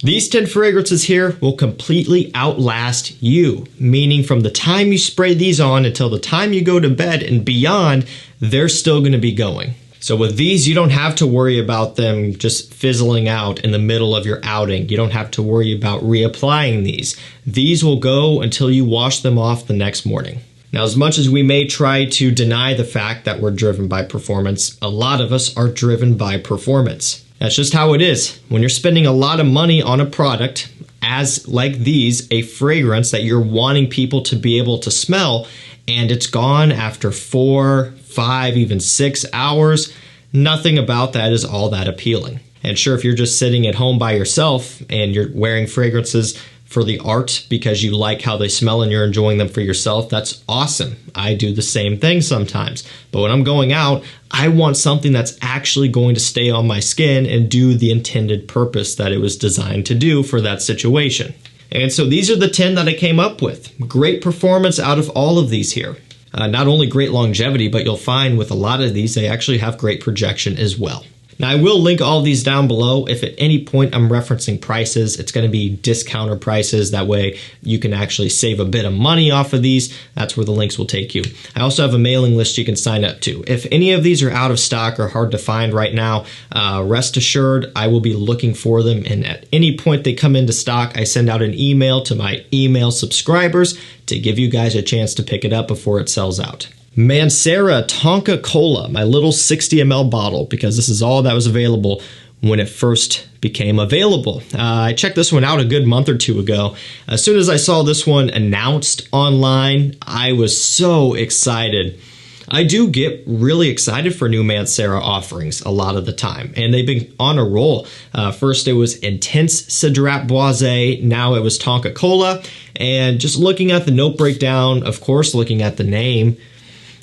These 10 fragrances here will completely outlast you, meaning from the time you spray these on until the time you go to bed and beyond, they're still going to be going. So with these, you don't have to worry about them just fizzling out in the middle of your outing. You don't have to worry about reapplying these. These will go until you wash them off the next morning. Now, as much as we may try to deny the fact that we're driven by performance, a lot of us are driven by performance. That's just how it is. When you're spending a lot of money on a product, as like these, a fragrance that you're wanting people to be able to smell, and it's gone after 4, 5, even 6 hours, nothing about that is all that appealing. And sure, if you're just sitting at home by yourself and you're wearing fragrances for the art because you like how they smell and you're enjoying them for yourself, that's awesome. I do the same thing sometimes. But when I'm going out, I want something that's actually going to stay on my skin and do the intended purpose that it was designed to do for that situation. And so these are the 10 that I came up with. Great performance out of all of these here. Not only great longevity, but you'll find with a lot of these, they actually have great projection as well. Now, I will link all these down below. If at any point I'm referencing prices, it's going to be discounter prices. That way you can actually save a bit of money off of these. That's where the links will take you. I also have a mailing list you can sign up to. If any of these are out of stock or hard to find right now, rest assured I will be looking for them. And at any point they come into stock, I send out an email to my email subscribers to give you guys a chance to pick it up before it sells out. Mancera Tonka Cola, my little 60 ml bottle, because this is all that was available when it first became available. I checked this one out a good month or two ago. As soon as I saw this one announced online, I was so excited. I do get really excited for new Mancera offerings a lot of the time, and they've been on a roll. First it was Intense Cedrat-Boisé, now it was Tonka Cola, and just looking at the note breakdown, of course looking at the name,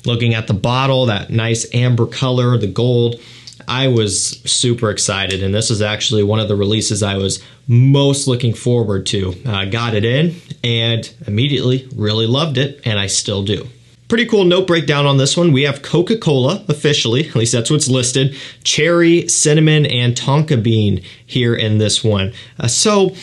looking at the bottle, that nice amber color, the gold, I was super excited, and this is actually one of the releases I was most looking forward to. Got it in and immediately really loved it, and I still do. Pretty cool note breakdown on this one. We have Coca-Cola officially, at least that's what's listed, cherry, cinnamon, and tonka bean here in this one. So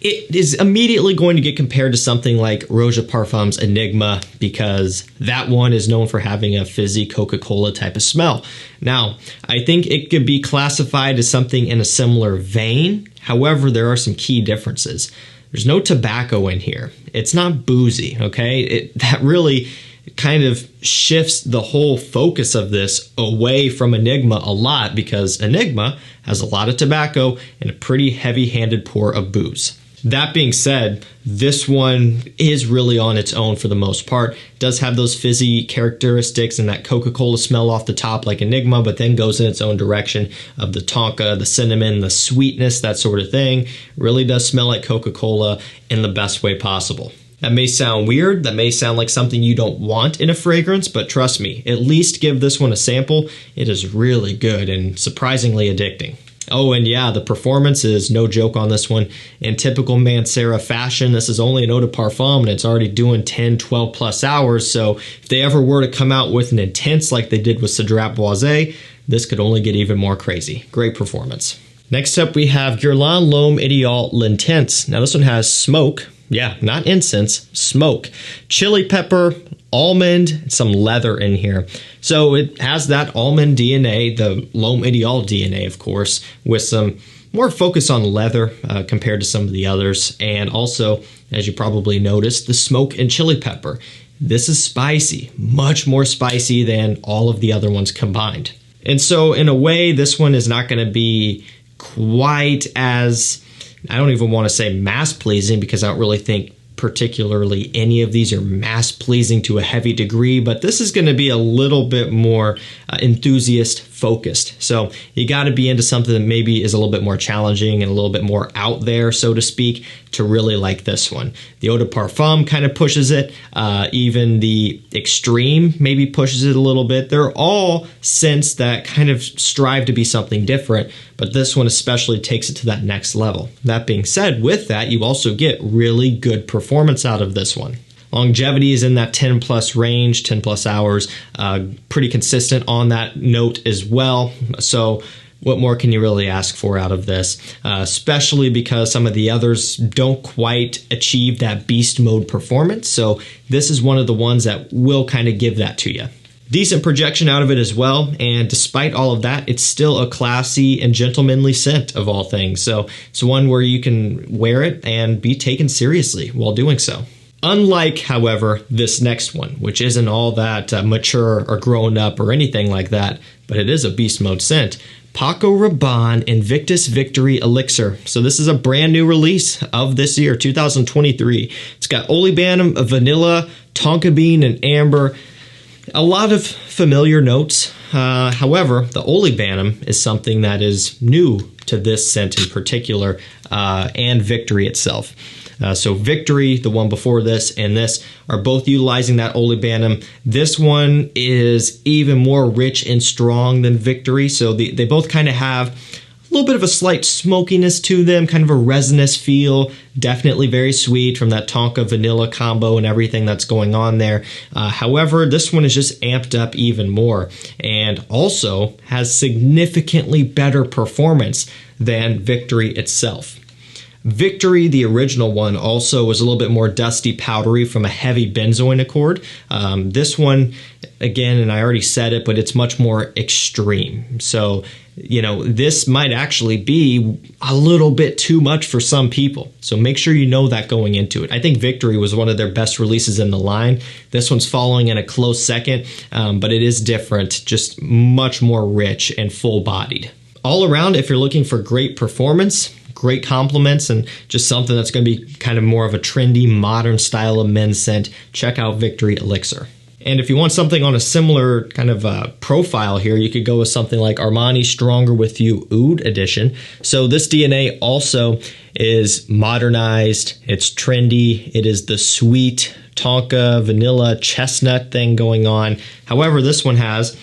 it is immediately going to get compared to something like Roja Parfum's Enigma, because that one is known for having a fizzy Coca-Cola type of smell. Now, I think it could be classified as something in a similar vein. However, there are some key differences. There's no tobacco in here. It's not boozy, okay? That really kind of shifts the whole focus of this away from Enigma a lot, because Enigma has a lot of tobacco and a pretty heavy-handed pour of booze. That being said, this one is really on its own for the most part. It does have those fizzy characteristics and that Coca-Cola smell off the top like Enigma, but then goes in its own direction of the tonka, the cinnamon, the sweetness, that sort of thing. Really does smell like Coca-Cola in the best way possible. That may sound weird, that may sound like something you don't want in a fragrance, but trust me, at least give this one a sample. It is really good and surprisingly addicting. Oh, and yeah, the performance is no joke on this one. In typical Mancera fashion, this is only an eau de parfum and it's already doing 10, 12 plus hours. So if they ever were to come out with an intense like they did with Cedrat-Boisé, this could only get even more crazy. Great performance. Next up, we have Guerlain L'Homme Ideal L'Intense. Now this one has smoke. Yeah, not incense, smoke. Chili pepper, almond, and some leather in here. So it has that almond DNA, the L'Homme Ideal DNA, of course, with some more focus on leather compared to some of the others. And also, as you probably noticed, the smoke and chili pepper. This is spicy, much more spicy than all of the other ones combined. And so in a way, this one is not going to be quite as, I don't even want to say mass pleasing, because I don't really think particularly any of these are mass pleasing to a heavy degree, but this is going to be a little bit more enthusiast focused. So you got to be into something that maybe is a little bit more challenging and a little bit more out there, so to speak, to really like this one. The eau de parfum kind of pushes it. Even the extreme maybe pushes it a little bit. They're all scents that kind of strive to be something different, but this one especially takes it to that next level. That being said, with that, you also get really good performance out of this one. Longevity is in that 10 plus range, 10 plus hours, pretty consistent on that note as well. So what more can you really ask for out of this? Especially because some of the others don't quite achieve that beast mode performance. So this is one of the ones that will kind of give that to you. Decent projection out of it as well, and despite all of that, it's still a classy and gentlemanly scent of all things. So it's one where you can wear it and be taken seriously while doing so. Unlike, however, this next one, which isn't all that mature or grown up or anything like that, but it is a beast mode scent. Paco Rabanne Invictus Victory Elixir. So this is a brand new release of this year, 2023. It's got oleibandum, vanilla, tonka bean, and amber. A lot of familiar notes. However, the oleibandum is something that is new to this scent in particular, and Victory itself. So Victory, the one before this, and this are both utilizing that oleibandum. This one is even more rich and strong than Victory, so they both kind of have a little bit of a slight smokiness to them, kind of a resinous feel, definitely very sweet from that tonka vanilla combo and everything that's going on there. However, this one is just amped up even more and also has significantly better performance than Victory itself. Victory, the original one, also was a little bit more dusty, powdery from a heavy benzoin accord. This one, again, and I already said it, but it's much more extreme. So, you know, this might actually be a little bit too much for some people. So make sure you know that going into it. I think Victory was one of their best releases in the line. This one's following in a close second, but it is different, just much more rich and full-bodied. All around, if you're looking for great performance, great compliments, and just something that's going to be kind of more of a trendy, modern style of men's scent, check out Victory Elixir. And if you want something on a similar kind of profile here, you could go with something like Armani Stronger With You Oud Edition. So this DNA also is modernized, it's trendy, it is the sweet tonka, vanilla, chestnut thing going on. However, this one has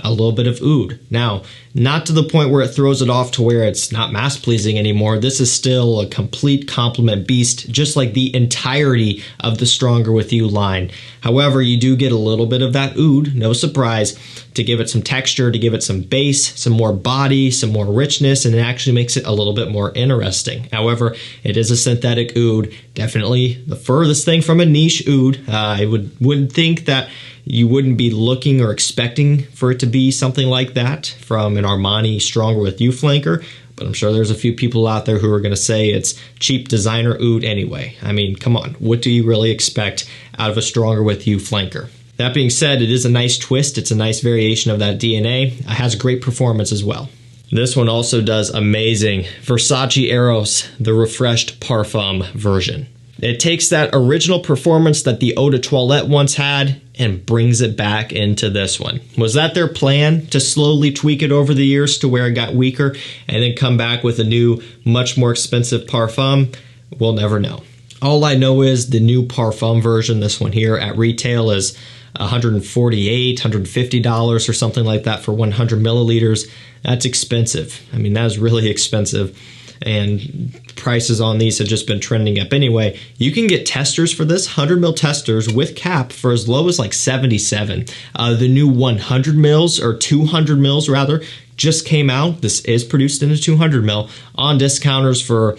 a little bit of oud. Now, not to the point where it throws it off to where it's not mass-pleasing anymore. This is still a complete compliment beast, just like the entirety of the Stronger With You line. However, you do get a little bit of that oud, no surprise, to give it some texture, to give it some base, some more body, some more richness, and it actually makes it a little bit more interesting. However, it is a synthetic oud, definitely the furthest thing from a niche oud. I would think that you wouldn't be looking or expecting for it to be something like that from an Armani Stronger With You flanker, but I'm sure there's a few people out there who are going to say it's cheap designer oud anyway. I mean, come on, what do you really expect out of a Stronger With You flanker? That being said, it is a nice twist. It's a nice variation of that DNA. It has great performance as well. This one also does amazing. Versace Eros, the refreshed Parfum version. It takes that original performance that the Eau de Toilette once had and brings it back into this one. Was that their plan, to slowly tweak it over the years to where it got weaker and then come back with a new, much more expensive Parfum? We'll never know. All I know is the new Parfum version, this one here at retail, is $148, $150 or something like that for 100 milliliters. That's expensive. I mean, that is really expensive. And prices on these have just been trending up anyway. You can get testers for this, 100 ml testers with cap, for as low as like $77. The new 100 mils or 200 mils rather just came out. This is produced in a 200 mil on discounters for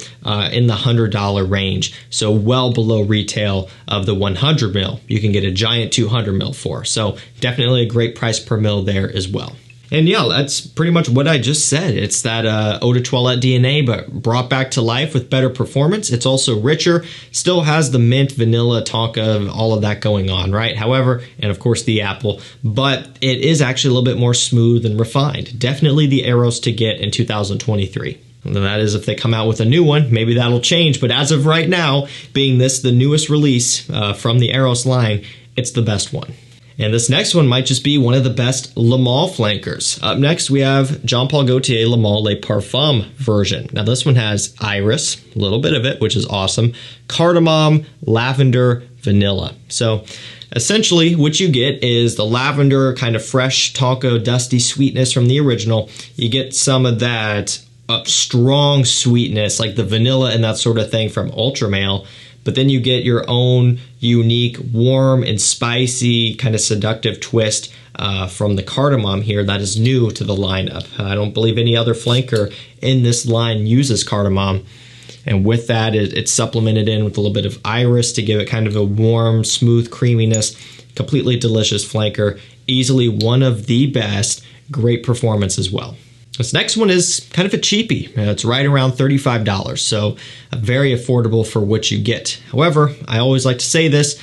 in the $100 range. So well below retail of the 100 mil. You can get a giant 200 mil for. So definitely a great price per mil there as well. And yeah, that's pretty much what I just said. It's that Eau de Toilette DNA, but brought back to life with better performance. It's also richer, still has the mint, vanilla, tonka, all of that going on, right? However, and of course the apple, but it is actually a little bit more smooth and refined. Definitely the Eros to get in 2023. And that is if they come out with a new one, maybe that'll change. But as of right now, being this the newest release from the Eros line, it's the best one. And this next one might just be one of the best Le Male flankers. Up next, we have Jean Paul Gaultier Le Male Le Parfum version. Now, this one has iris, a little bit of it, which is awesome, cardamom, lavender, vanilla. So essentially, what you get is the lavender, kind of fresh, tonka, dusty sweetness from the original. You get some of that strong sweetness, like the vanilla and that sort of thing from Ultra Male. but then you get your own unique, warm and spicy, kind of seductive twist from the cardamom here that is new to the lineup. I don't believe any other flanker in this line uses cardamom. And with that, it's supplemented in with a little bit of iris to give it kind of a warm, smooth creaminess. Completely delicious flanker. Easily one of the best. Great performance as well. This next one is kind of a cheapie. It's right around $35, so very affordable for what you get. However, I always like to say this,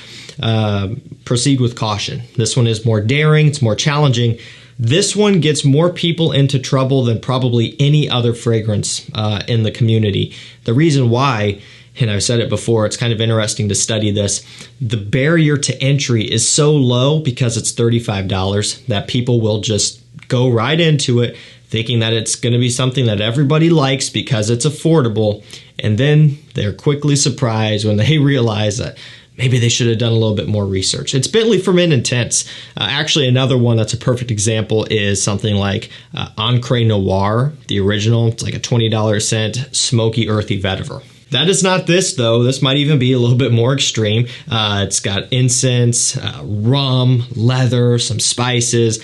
proceed with caution. This one is more daring, it's more challenging. This one gets more people into trouble than probably any other fragrance in the community. The reason why, and I've said it before, it's kind of interesting to study this. The barrier to entry is so low because it's $35 that people will just go right into it thinking that it's going to be something that everybody likes because it's affordable. And then they're quickly surprised when they realize that maybe they should have done a little bit more research. It's Bentley from Intense. Actually, another one that's a perfect example is something like Encre Noir, the original. It's like a $20 scent, smoky, earthy vetiver. That is not this, though. This might even be a little bit more extreme. It's got incense, rum, leather, some spices.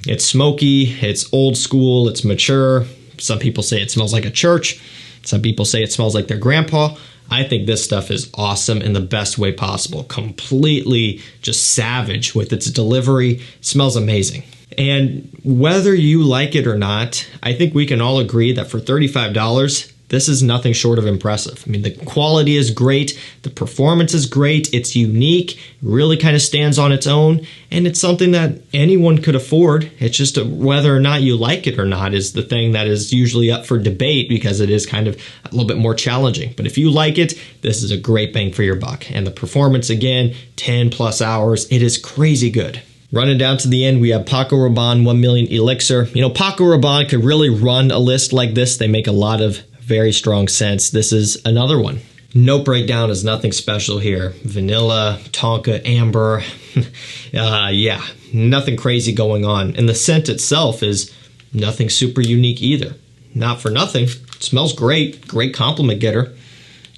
It's smoky, it's old school, it's mature. Some people say it smells like a church. Some people say it smells like their grandpa. I think this stuff is awesome in the best way possible. Completely just savage with its delivery. It smells amazing. And whether you like it or not, I think we can all agree that for $35, this is nothing short of impressive. I mean, the quality is great, the performance is great, it's unique, really kind of stands on its own, and it's something that anyone could afford. It's just whether or not you like it or not is the thing that is usually up for debate because it is kind of a little bit more challenging. But if you like it, this is a great bang for your buck. And the performance, again, 10 plus hours, it is crazy good. Running down to the end, we have Paco Rabanne 1 Million Elixir. You know, Paco Rabanne could really run a list like this. They make a lot of very strong scents. This is another one. Note breakdown is nothing special here. Vanilla, Tonka, amber. Yeah, nothing crazy going on. And the scent itself is nothing super unique either. Not for nothing. It smells great. Great compliment getter.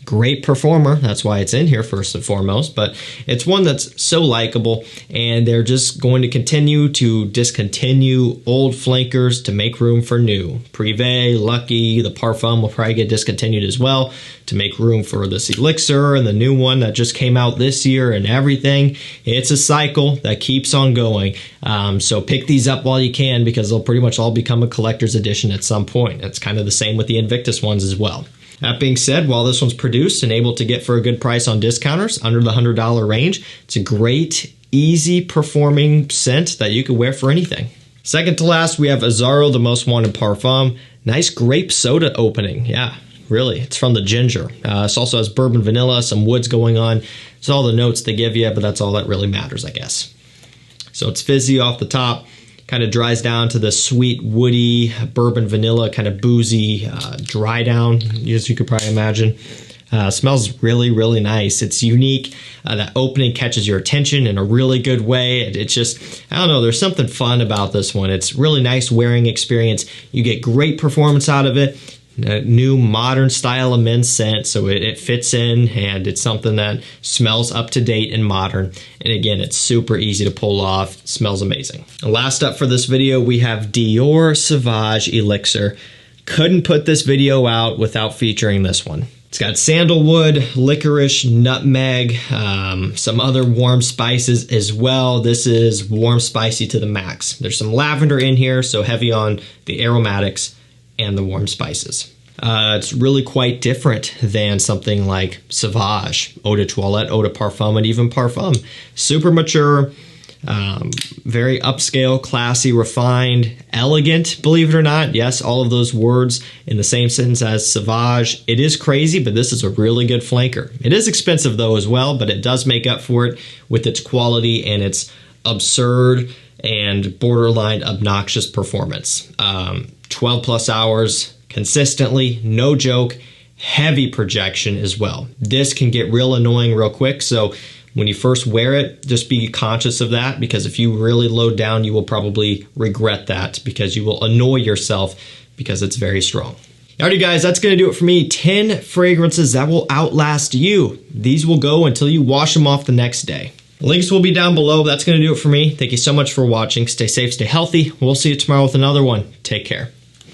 Great performer. That's why it's in here first and foremost. But it's one that's so likable, and they're just going to continue to discontinue old flankers to make room for new. Privé, Lucky, the Parfum will probably get discontinued as well to make room for this Elixir and the new one that just came out this year and everything. It's a cycle that keeps on going. So pick these up while you can because they'll pretty much all become a collector's edition at some point. It's kind of the same with the Invictus ones as well. That being said, while this one's produced and able to get for a good price on discounters under the $100 range, it's a great, easy performing scent that you can wear for anything. Second to last, we have Azzaro, the Most Wanted Parfum. Nice grape soda opening. Yeah, really. It's from the ginger. This also has bourbon vanilla, some woods going on. It's all the notes they give you, but that's all that really matters, I guess. So it's fizzy off the top. Kind of dries down to the sweet, woody, bourbon vanilla, kind of boozy dry down, as you could probably imagine. Smells really, really nice. It's unique. That opening catches your attention in a really good way. It's just, I don't know, there's something fun about this one. It's really nice wearing experience. You get great performance out of it. A new modern style of men's scent, so it fits in, and it's something that smells up to date and modern. And again, it's super easy to pull off. It smells amazing. And last up for this video, we have Dior Sauvage Elixir. Couldn't put this video out without featuring this one. It's got sandalwood, licorice, nutmeg, some other warm spices as well. This is warm spicy to the max. There's some lavender in here, so heavy on the aromatics and the warm spices. It's really quite different than something like Sauvage, Eau de Toilette, Eau de Parfum, and even Parfum. Super mature, very upscale, classy, refined, elegant, believe it or not. Yes, all of those words in the same sentence as Sauvage. It is crazy, but this is a really good flanker. It is expensive though as well, but it does make up for it with its quality and its absurd and borderline obnoxious performance. 12 plus hours consistently, no joke, heavy projection as well. This can get real annoying real quick, so when you first wear it, just be conscious of that, because if you really load down, you will probably regret that because you will annoy yourself because it's very strong. Alrighty guys, that's going to do it for me. 10 fragrances that will outlast you. These will go until you wash them off the next day. Links will be down below. That's going to do it for me. Thank you so much for watching. Stay safe, stay healthy. We'll see you tomorrow with another one. Take care.